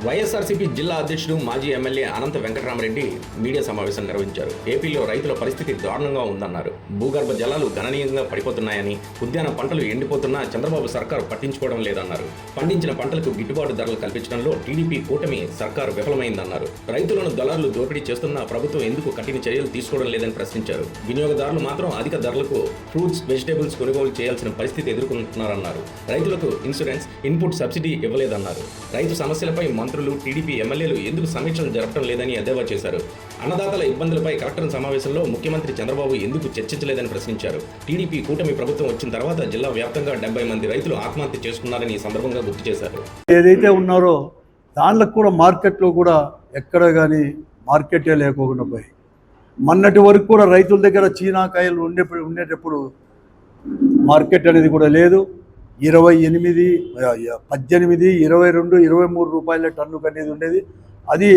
వైఎస్ఆర్సీపీ జిల్లా అధ్యక్షుడు మాజీ ఎమ్మెల్యే అనంత వెంకటరామరెడ్డి మీడియా సమావేశం నిర్వహించారు. ఏపీలో రైతుల పరిస్థితి దారుణంగా ఉందన్నారు. భూగర్భ జలాలు గణనీయంగా పడిపోతున్నాయని, ఉద్యాన పంటలు ఎండిపోతున్నా చంద్రబాబు సర్కారు పట్టించుకోవడం లేదన్నారు. పండించిన పంటలకు గిట్టుబాటు ధరలు కల్పించడంలో టీడీపీ కూటమి సర్కారు విఫలమైందన్నారు. రైతులను దళారులు దోపిడీ చేస్తున్నా ప్రభుత్వం ఎందుకు కఠిన చర్యలు తీసుకోవడం లేదని ప్రశ్నించారు. వినియోగదారులు మాత్రం అధిక ధరలకు ఫ్రూట్స్, వెజిటేబుల్స్ కొనుగోలు చేయాల్సిన పరిస్థితి ఎదుర్కొంటున్నారన్నారు. రైతులకు ఇన్సూరెన్స్, ఇన్పుట్ సబ్సిడీ ఇవ్వలేదన్నారు. రైతు సమస్యలపై మంత్రులు, టీడీపీ ఎమ్మెల్యేలు ఎందుకు సమీక్షలు జరపడం లేదని ఎద్దేవా చేశారు. అన్నదాతల ఇబ్బందులపై కలెక్టర్ సమావేశంలో ముఖ్యమంత్రి చంద్రబాబు ఎందుకు చర్చించలేదని ప్రశ్నించారు. టీడీపీ కూటమి ప్రభుత్వం వచ్చిన తర్వాత జిల్లా వ్యాప్తంగా 70 మంది రైతులు ఆత్మహత్య చేసుకున్నారని ఈ సందర్భంగా గుర్తు చేశారు. ఏదైతే ఉన్నారో దానిలో కూడా మార్కెట్లో కూడా ఎక్కడ కానీ మార్కెటే లేకోకుండా పోయి, మొన్నటి వరకు కూడా రైతుల దగ్గర చీనాకాయలు ఉండేటప్పుడు మార్కెట్ అనేది కూడా లేదు. 28, 18, 22, 23 రూపాయల టన్నుకు అనేది ఉండేది. అది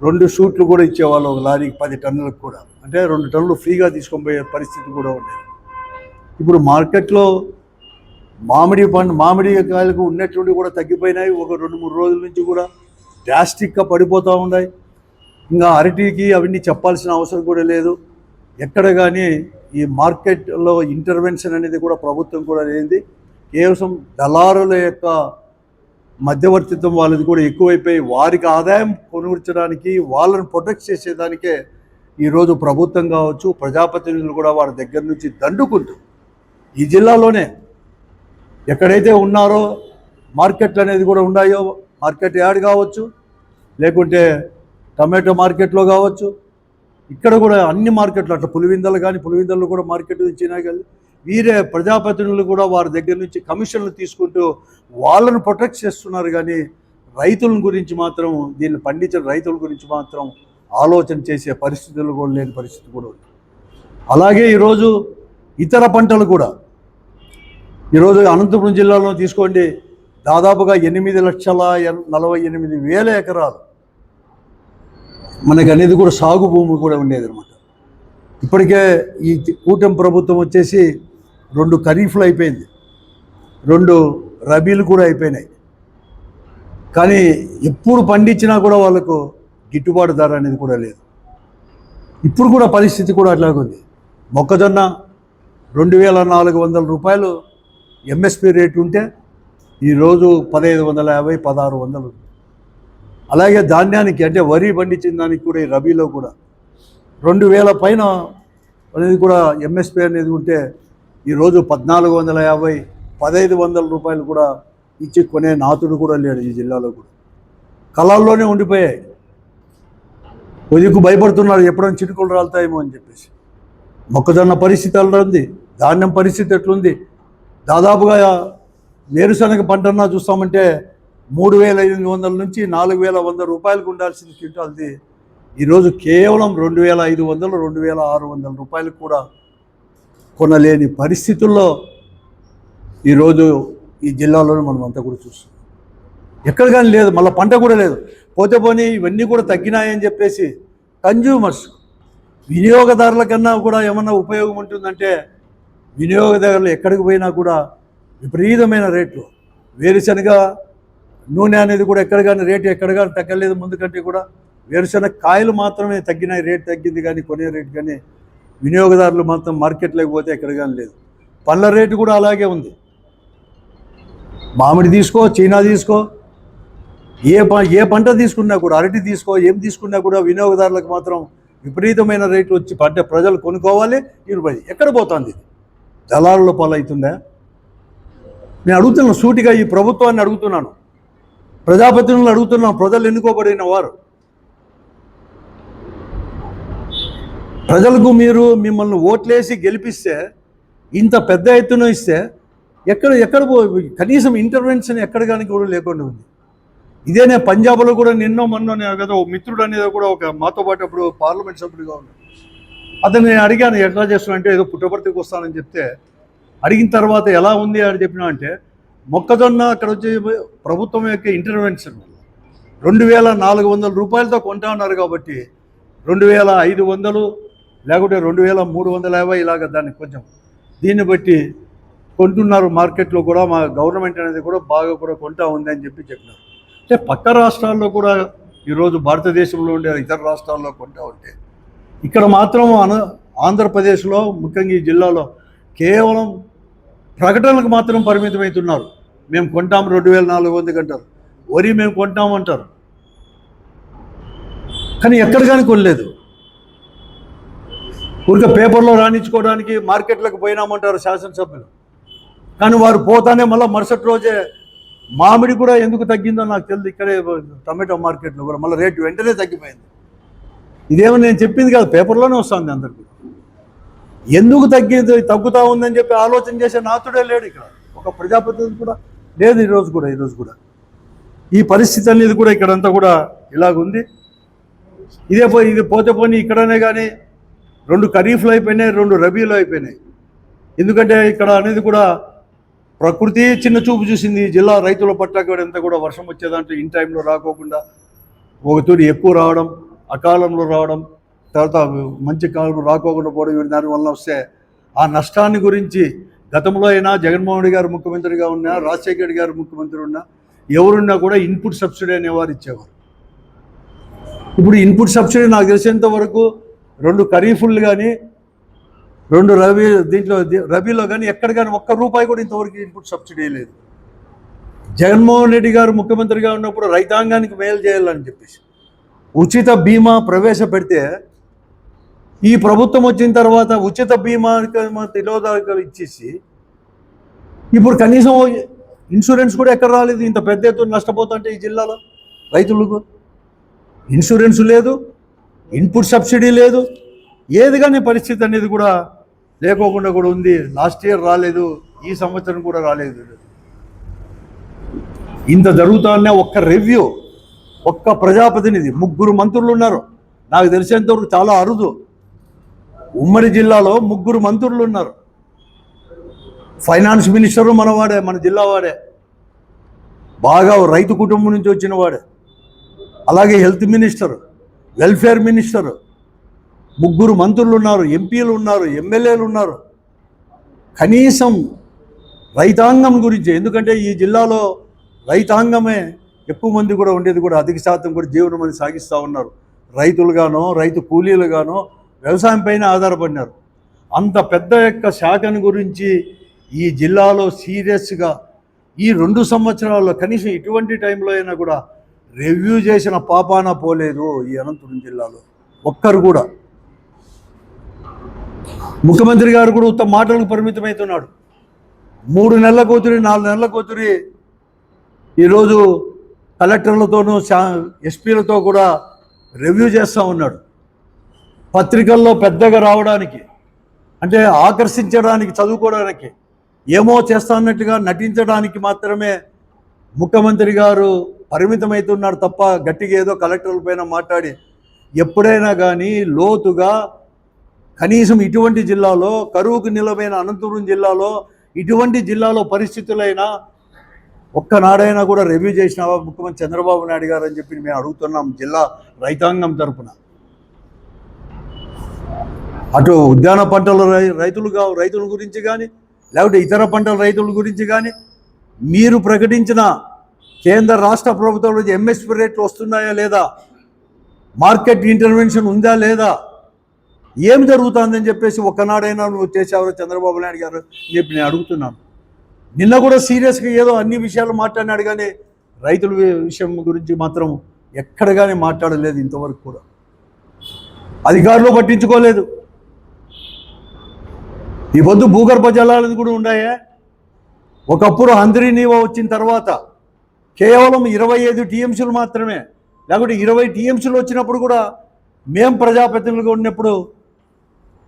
2 షూట్లు కూడా ఇచ్చేవాళ్ళు ఒక లారీకి 10 టన్నులకు కూడా, అంటే 2 టన్నులు ఫ్రీగా తీసుకొని పోయే పరిస్థితి కూడా ఉండేది. ఇప్పుడు మార్కెట్లో మామిడి కాయలకు ఉన్నటువంటి కూడా తగ్గిపోయినాయి. ఒక 2-3 రోజుల నుంచి కూడా డ్రాస్టిక్గా పడిపోతూ ఉన్నాయి. ఇంకా అరటికి అవన్నీ చెప్పాల్సిన అవసరం కూడా లేదు. ఎక్కడ కానీ ఈ మార్కెట్లో ఇంటర్వెన్షన్ అనేది కూడా ప్రభుత్వం కూడా లేనిది. కేవలం దళారుల యొక్క మధ్యవర్తిత్వం వాళ్ళది కూడా ఎక్కువైపోయి వారికి ఆదాయం కొనుగోర్చడానికి, వాళ్ళని ప్రొటెక్ట్ చేసేదానికే ఈరోజు ప్రభుత్వం కావచ్చు, ప్రజాప్రతినిధులు కూడా వారి దగ్గర నుంచి దండుకుంటూ ఈ జిల్లాలోనే ఎక్కడైతే ఉన్నారో మార్కెట్లు అనేది కూడా ఉన్నాయో, మార్కెట్ యార్డ్ కావచ్చు, లేకుంటే టమాటో మార్కెట్లో కావచ్చు, ఇక్కడ కూడా అన్ని మార్కెట్లు, అట్లా పులివిందలు కూడా మార్కెట్ ఇచ్చినా కానీ వీరే ప్రజాప్రతినిధులు కూడా వారి దగ్గర నుంచి కమిషన్లు తీసుకుంటూ వాళ్ళను ప్రొటెక్ట్ చేస్తున్నారు. కానీ రైతుల గురించి మాత్రం, దీన్ని పండించిన రైతుల గురించి మాత్రం ఆలోచన చేసే పరిస్థితులు కూడా లేని పరిస్థితి కూడా ఉంది. అలాగే ఈరోజు ఇతర పంటలు కూడా, ఈరోజు అనంతపురం జిల్లాలో తీసుకోండి, దాదాపుగా 8,48,000 ఎకరాలు మనకి అనేది కూడా సాగు భూమి కూడా ఉండేది అనమాట. ఇప్పటికే ఈ కూటమి ప్రభుత్వం వచ్చేసి 2 ఖరీఫ్లు అయిపోయింది, 2 రబీలు కూడా అయిపోయినాయి. కానీ ఎప్పుడు పండించినా కూడా వాళ్ళకు గిట్టుబాటు ధర అనేది కూడా లేదు. ఇప్పుడు కూడా పరిస్థితి కూడా అట్లాగే ఉంది. మొక్కజొన్న 2,400 రూపాయలు ఎంఎస్పి రేటు ఉంటే ఈరోజు 1,550, 1,600. అలాగే ధాన్యానికి, అంటే వరి పండించిన దానికి కూడా ఈ రబీలో కూడా 2,000 పైన అనేది కూడా ఎంఎస్పి అనేది ఉంటే ఈరోజు 1,450, 1,500 రూపాయలు కూడా ఇచ్చి కొనే నాతుడు కూడా లేడు ఈ జిల్లాలో కూడా. కళాల్లోనే ఉండిపోయాయి. కొద్దిగా భయపడుతున్నారు ఎప్పుడైనా చిటుకులు రాలుతాయేమో అని చెప్పేసి. మొక్కజొన్న పరిస్థితి అలా ఉంది, ధాన్యం పరిస్థితి ఎట్లుంది. దాదాపుగా వేరుశనగ పంటన్నా చూస్తామంటే 3,500 నుంచి 4,100 రూపాయలకు ఉండాల్సిన క్వింటాల్ది ఈరోజు కేవలం 2,500, 2,600 రూపాయలకు కూడా కొనలేని పరిస్థితుల్లో ఈరోజు ఈ జిల్లాలోనే మనం అంతా కూడా చూస్తున్నాం. ఎక్కడ కానీ లేదు, మళ్ళీ పంట కూడా లేదు. పోనీ ఇవన్నీ కూడా తగ్గినాయని చెప్పేసి కన్జ్యూమర్స్, వినియోగదారుల కన్నా కూడా ఏమన్నా ఉపయోగం ఉంటుందంటే, వినియోగదారులు ఎక్కడికి పోయినా కూడా విపరీతమైన రేట్లు. వేరుశనగ నూనె అనేది కూడా ఎక్కడ కానీ రేటు ఎక్కడ కానీ తగ్గలేదు. ముందు కంటే కూడా వేరుశనగ కాయలు మాత్రమే తగ్గినాయి, రేటు తగ్గింది, కానీ కొనే రేటు కానీ వినియోగదారులు మాత్రం మార్కెట్లోకి పోతే ఎక్కడ కానీ లేదు. పళ్ళ రేటు కూడా అలాగే ఉంది. మామిడి తీసుకో, చీనా తీసుకో, ఏ పంట తీసుకున్నా కూడా, అరటి తీసుకో, ఏం తీసుకున్నా కూడా వినియోగదారులకు మాత్రం విపరీతమైన రేట్లు వచ్చి ప్రజలు కొనుక్కోవాలి. ఎక్కడ పోతుంది? ఇది దళారుల పాలవుతుందా? నేను అడుగుతున్నాను, సూటిగా ఈ ప్రభుత్వాన్ని అడుగుతున్నాను, ప్రజాప్రతినిధులు అడుగుతున్నాను. ప్రజలు ఎన్నుకోబడిన వారు, ప్రజలకు మిమ్మల్ని ఓట్లేసి గెలిపిస్తే, ఇంత పెద్ద ఎత్తున ఇస్తే ఎక్కడ కనీసం ఇంటర్వెన్షన్ ఎక్కడ కానీ కూడా లేకుండా ఉంది. ఇదేనే పంజాబ్లో కూడా మొన్న కదా ఓ మిత్రుడు అనేది కూడా ఒక మాతో పాటు అప్పుడు పార్లమెంట్ సభ్యుడిగా ఉన్నాడు. అతను నేను అడిగాను, ఎట్లా చేస్తున్నా అంటే, ఏదో పుట్టపర్తికి వస్తానని చెప్తే, అడిగిన తర్వాత ఎలా ఉంది అని చెప్పినా అంటే, మొక్కజొన్న అక్కడ వచ్చి ప్రభుత్వం యొక్క ఇంటర్వెన్షన్ 2,400 రూపాయలతో కొంటా ఉన్నారు. కాబట్టి 2,500 లేకుంటే 2,350 ఇలాగ దాన్ని కొంచెం దీన్ని బట్టి కొంటున్నారు. మార్కెట్లో కూడా మా గవర్నమెంట్ అనేది కూడా బాగా కూడా కొంటా ఉంది అని చెప్పి చెప్పినారు. అంటే పక్క రాష్ట్రాల్లో కూడా ఈరోజు భారతదేశంలో ఉండే ఇతర రాష్ట్రాల్లో కొంటా ఉంటే ఇక్కడ మాత్రం ఆంధ్రప్రదేశ్లో ముఖ్యంగా ఈ జిల్లాలో కేవలం ప్రకటనలకు మాత్రం పరిమితమవుతున్నారు. మేము కొంటాం 2400 అంటారు, వరి మేము కొంటామంటారు, కానీ ఎక్కడ కానీ కొనలేదు. ఊరికే పేపర్లో రాణించుకోవడానికి మార్కెట్లకు పోయినామంటారు శాసనసభ్యులు, కానీ వారు పోతానే మళ్ళీ మరుసటి రోజే మామిడి కూడా ఎందుకు తగ్గిందో నాకు తెలియదు. ఇక్కడే టమాటో మార్కెట్లో కూడా మళ్ళీ రేటు వెంటనే తగ్గిపోయింది. ఇదేమో నేను చెప్పింది కాదు, పేపర్లోనే వస్తుంది అందరికీ. ఎందుకు తగ్గుతూ ఉందని చెప్పి ఆలోచన చేసే నాతుడే లేడు ఇక్కడ. ఒక ప్రజాప్రతినిధి కూడా లేదు ఈరోజు కూడా. ఈ పరిస్థితి అనేది కూడా ఇక్కడంతా కూడా ఇలాగుంది. ఇది పోతే పోనీ ఇక్కడనే కానీ 2 ఖరీఫ్లు అయిపోయినాయి, 2 రబీలు అయిపోయినాయి. ఎందుకంటే ఇక్కడ అనేది కూడా ప్రకృతి చిన్న చూపు చూసింది. ఈ జిల్లా రైతుల పట్ల కూడా ఎంత కూడా వర్షం వచ్చేదంటే ఇన్ టైంలో రాకోకుండా ఒక తూరి ఎక్కువ రావడం, అకాలంలో రావడం, తర్వాత మంచి కాలం రాకోకుండా పోవడం, దానివల్ల వస్తే ఆ నష్టాన్ని గురించి గతంలో అయినా జగన్మోహన్ రెడ్డి గారు ముఖ్యమంత్రిగా ఉన్నా, రాజశేఖర రెడ్డి గారు ముఖ్యమంత్రి ఉన్నా, ఎవరున్నా కూడా ఇన్పుట్ సబ్సిడీ అనేవారు ఇచ్చేవారు. ఇప్పుడు ఇన్పుట్ సబ్సిడీ నాకు తెలిసేంత వరకు 2 ఖరీఫులు కానీ 2 రబీలో కానీ ఎక్కడ కానీ ₹1 కూడా ఇంతవరకు ఇన్పుట్ సబ్సిడీ లేదు. జగన్మోహన్ రెడ్డి గారు ముఖ్యమంత్రిగా ఉన్నప్పుడు రైతాంగానికి మేలు చేయాలని చెప్పేసి ఉచిత బీమా ప్రవేశపెడితే, ఈ ప్రభుత్వం వచ్చిన తర్వాత ఉచిత బీమా తిరోధాకాలు ఇచ్చేసి ఇప్పుడు కనీసం ఇన్సూరెన్స్ కూడా ఎక్కడ రాలేదు. ఇంత పెద్ద ఎత్తున నష్టపోతుంటే ఈ జిల్లాలో రైతులకు ఇన్సూరెన్స్ లేదు, ఇన్పుట్ సబ్సిడీ లేదు, ఏది కానీ పరిస్థితి అనేది కూడా లేకోకుండా కూడా ఉంది. లాస్ట్ ఇయర్ రాలేదు, ఈ సంవత్సరం కూడా రాలేదు. ఇంత జరుగుతానే ఒక్క ప్రజాప్రతినిధి, 3 మంత్రులు ఉన్నారు. నాకు తెలిసేంతవరకు చాలా అరుదు. ఉమ్మడి జిల్లాలో 3 మంత్రులు ఉన్నారు. ఫైనాన్స్ మినిస్టరు మన జిల్లా వాడే, బాగా రైతు కుటుంబం నుంచి వచ్చిన వాడే. అలాగే హెల్త్ మినిస్టర్, వెల్ఫేర్ మినిస్టర్, 3 మంత్రులు ఉన్నారు, ఎంపీలు ఉన్నారు, ఎమ్మెల్యేలు ఉన్నారు. కనీసం రైతాంగం గురించి, ఎందుకంటే ఈ జిల్లాలో రైతాంగమే ఎక్కువ మంది కూడా ఉండేది, కూడా అధిక శాతం కూడా జీవనం అని సాగిస్తూ ఉన్నారు. రైతులుగానో, రైతు కూలీలుగానో వ్యవసాయం పైన ఆధారపడినారు. అంత పెద్ద శాఖను గురించి ఈ జిల్లాలో సీరియస్గా ఈ 2 సంవత్సరాల్లో కనీసం ఇటువంటి టైంలో అయినా కూడా రివ్యూ చేసిన పాపాన పోలేదు ఈ అనంతపురం జిల్లాలో ఒక్కరు కూడా. ముఖ్యమంత్రి గారు కూడా ఉత్తమ మాటలకు పరిమితమవుతున్నాడు. 3 నెలల కూతురి, 4 నెలల కూతురి ఈరోజు కలెక్టర్లతోనూ ఎస్పీలతో కూడా రివ్యూ చేస్తూ ఉన్నాడు. పత్రికల్లో పెద్దగా రావడానికి, అంటే ఆకర్షించడానికి, చదువుకోవడానికి, ఏమో చేస్తాన్నట్టుగా నటించడానికి మాత్రమే ముఖ్యమంత్రి గారు పరిమితమవుతున్నారు తప్ప గట్టిగా ఏదో కలెక్టర్ల పైన మాట్లాడి ఎప్పుడైనా కానీ లోతుగా కనీసం ఇటువంటి జిల్లాలో, కరువుకు నిలవైన అనంతపురం జిల్లాలో, ఇటువంటి జిల్లాలో పరిస్థితులైనా ఒక్కనాడైనా కూడా రివ్యూ చేసినావా ముఖ్యమంత్రి చంద్రబాబు నాయుడు గారు అని చెప్పి మేము అడుగుతున్నాం జిల్లా రైతాంగం తరపున. అటు ఉద్యాన పంటల రైతుల గురించి కానీ, లేకపోతే ఇతర పంటల రైతుల గురించి కానీ మీరు ప్రకటించిన కేంద్ర రాష్ట్ర ప్రభుత్వం నుంచి ఎంఎస్పీ రేట్లు వస్తున్నాయా లేదా, మార్కెట్ ఇంటర్వెన్షన్ ఉందా లేదా, ఏం జరుగుతుందని చెప్పేసి ఒక్కనాడైనా నువ్వు చేసేవారు చంద్రబాబు నాయుడు గారు అని చెప్పి నేను అడుగుతున్నాను. నిన్న కూడా సీరియస్గా ఏదో అన్ని విషయాలు మాట్లాడినాడు, కానీ రైతుల విషయం గురించి మాత్రం ఎక్కడ కానీ మాట్లాడలేదు ఇంతవరకు కూడా. అధికారులు పట్టించుకోలేదు. ఈ పొద్దు భూగర్భ జలాలు కూడా ఉన్నాయే. ఒకప్పుడు హంద్రీ నీవా వచ్చిన తర్వాత కేవలం 25 టీఎంసీలు మాత్రమే, లేకపోతే 20 టీఎంసీలు వచ్చినప్పుడు కూడా మేము ప్రజాప్రతినిధులుగా ఉన్నప్పుడు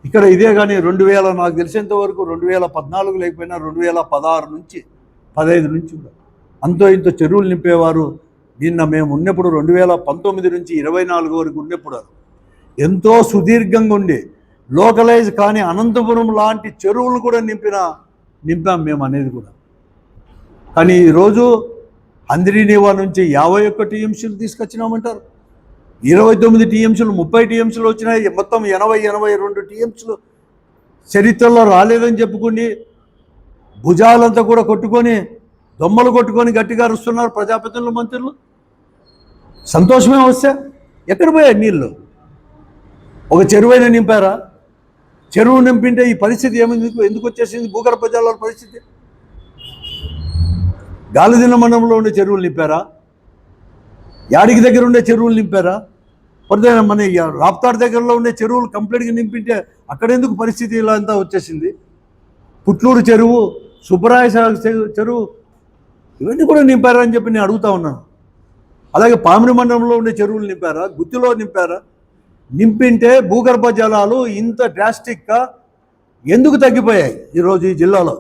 ఇక్కడ ఇదే. కానీ 2000 నాకు తెలిసేంత వరకు 2014 లేకపోయినా 2016 నుంచి 15 నుంచి కూడా అంతో ఇంతో చెరువులు నింపేవారు. నిన్న మేము ఉన్నప్పుడు 2019 నుంచి 24 వరకు ఉన్నప్పుడు ఎంతో సుదీర్ఘంగా ఉండి లోకలైజ్ కానీ అనంతపురం లాంటి చెరువులు కూడా నింపాం మేము అనేది కూడా. కానీ ఈరోజు హంద్రీనీవా నుంచి 51 టీఎంసీలు తీసుకొచ్చినామంటారు. 29 టీఎంసీలు, 30 టీఎంసీలు వచ్చినాయి. మొత్తం 82 టీఎంసీలు చరిత్రలో రాలేదని చెప్పుకుని భుజాలంతా కూడా కొట్టుకొని, దొమ్మలు కొట్టుకొని గట్టిగా అరుస్తున్నారు ప్రజాప్రతినిధులు, మంత్రులు. సంతోషమే వస్తే ఎక్కడ పోయాయి నీళ్ళు? ఒక చెరువైనా నింపారా? చెరువు నింపింటే ఈ పరిస్థితి ఎందుకు వచ్చేసింది? భూగర్భ జలాల పరిస్థితి. గాలిదిన మండలంలో ఉండే చెరువులు నింపారా? యాడికి దగ్గర ఉండే చెరువులు నింపారా? మన రాప్తాడ్ దగ్గరలో ఉండే చెరువులు కంప్లీట్గా నింపింటే అక్కడ ఎందుకు పరిస్థితి ఇలా అంతా వచ్చేసింది? పుట్లూరు చెరువు, సుబ్బరాయ చెరువు, ఇవన్నీ కూడా నింపారా అని చెప్పి నేను అడుగుతా ఉన్నాను. అలాగే పామిడి మండలంలో ఉండే చెరువులు నింపారా? గుత్తిలో నింపారా? నింపింటే భూగర్భ జలాలు ఇంత డ్రాస్టిక్గా ఎందుకు తగ్గిపోయాయి ఈరోజు ఈ జిల్లాలో?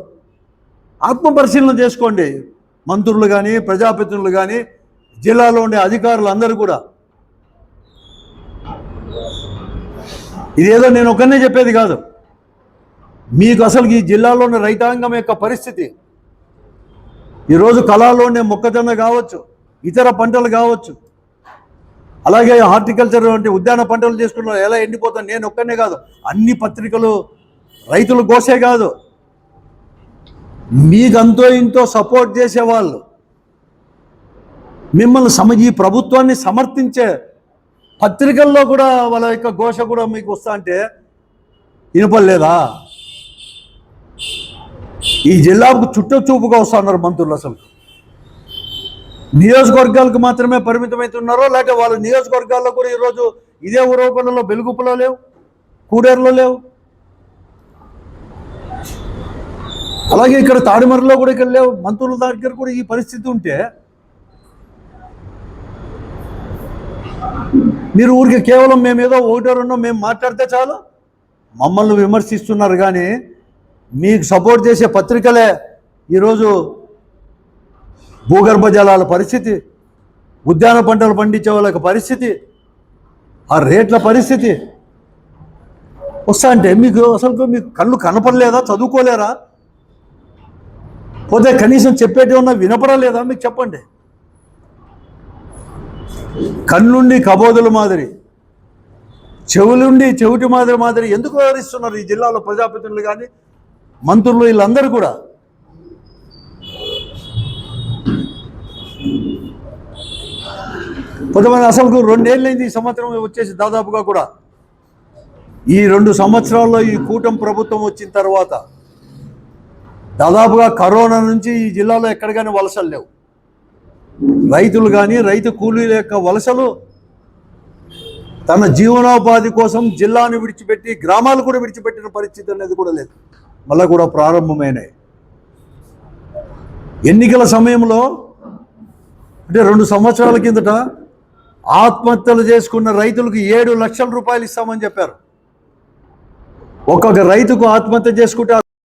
ఆత్మపరిశీలన చేసుకోండి. మంత్రులు కానీ, ప్రజాప్రతినిధులు కానీ, జిల్లాలో ఉండే అధికారులు అందరూ కూడా. ఇదేదో నేను ఒక్కనే చెప్పేది కాదు. మీకు అసలు ఈ జిల్లాలో ఉన్న రైతాంగం యొక్క పరిస్థితి, ఈరోజు కళాలో ఉండే మొక్కజొన్న కావచ్చు, ఇతర పంటలు కావచ్చు, అలాగే హార్టికల్చర్ అంటే ఉద్యాన పంటలు చేసుకున్న ఎలా ఎండిపోతాను నేను ఒక్కనే కాదు, అన్ని పత్రికలు రైతులు కోసే కాదు, మీకంతో ఇంతో సపోర్ట్ చేసేవాళ్ళు, మిమ్మల్ని ఈ ప్రభుత్వాన్ని సమర్థించే పత్రికల్లో కూడా వాళ్ళ యొక్క ఘోష కూడా మీకు వస్తా అంటే వినపడలేదా? ఈ జిల్లాకు చుట్టచూపుగా వస్తున్నారు మంత్రులు. అసలు నియోజకవర్గాలకు మాత్రమే పరిమితమవుతున్నారో, లేకపోతే వాళ్ళ నియోజకవర్గాల్లో కూడా ఈరోజు ఇదే ఉరవకొండలో, బెలుగుప్పలో లేవు, కూడేరులో లేవు, అలాగే ఇక్కడ తాడిమర్రిలో కూడా ఇక్కడ లేవు. మంత్రుల దగ్గర కూడా ఈ పరిస్థితి ఉంటే మీరు ఊరికి కేవలం మేమేదో ఒకటో రెండో మేము మాట్లాడితే చాలు మమ్మల్ని విమర్శిస్తున్నారు. కానీ మీకు సపోర్ట్ చేసే పత్రికలే ఈరోజు భూగర్భ జలాల పరిస్థితి, ఉద్యాన పంటలు పండించే వాళ్ళకి పరిస్థితి, ఆ రేట్ల పరిస్థితి వస్తా అంటే మీకు అసలు మీకు కళ్ళు కనపడలేదా? చదువుకోలేరా? పోతే కనీసం చెప్పేటి ఉన్నా వినపడలేదా? మీకు చెప్పండి. కళ్ళుండి కబోదుల మాదిరి, చెవులుండి చెవిటి మాదిరి ఎందుకు వ్యవహరిస్తున్నారు ఈ జిల్లాలో ప్రజాప్రతినిధులు కానీ, మంత్రులు, వీళ్ళందరూ కూడా? కొంతమంది అసలు 2 ఏళ్ళైంది ఈ సంవత్సరం వచ్చేసి దాదాపుగా కూడా. ఈ 2 సంవత్సరాల్లో ఈ కూటమి ప్రభుత్వం వచ్చిన తర్వాత దాదాపుగా కరోనా నుంచి ఈ జిల్లాలో ఎక్కడికైనా వలసలు లేవు. రైతులు కానీ, రైతు కూలీల యొక్క వలసలు తన జీవనోపాధి కోసం జిల్లాను విడిచిపెట్టి గ్రామాలు కూడా విడిచిపెట్టిన పరిస్థితి అనేది కూడా లేదు. మళ్ళీ కూడా ప్రారంభమైనాయి. ఎన్నికల సమయంలో అంటే 2 సంవత్సరాల కిందట ఆత్మహత్యలు చేసుకున్న రైతులకు 7 లక్షల రూపాయలు ఇస్తామని చెప్పారు. ఒక్కొక్క రైతుకు ఆత్మహత్య చేసుకుంటే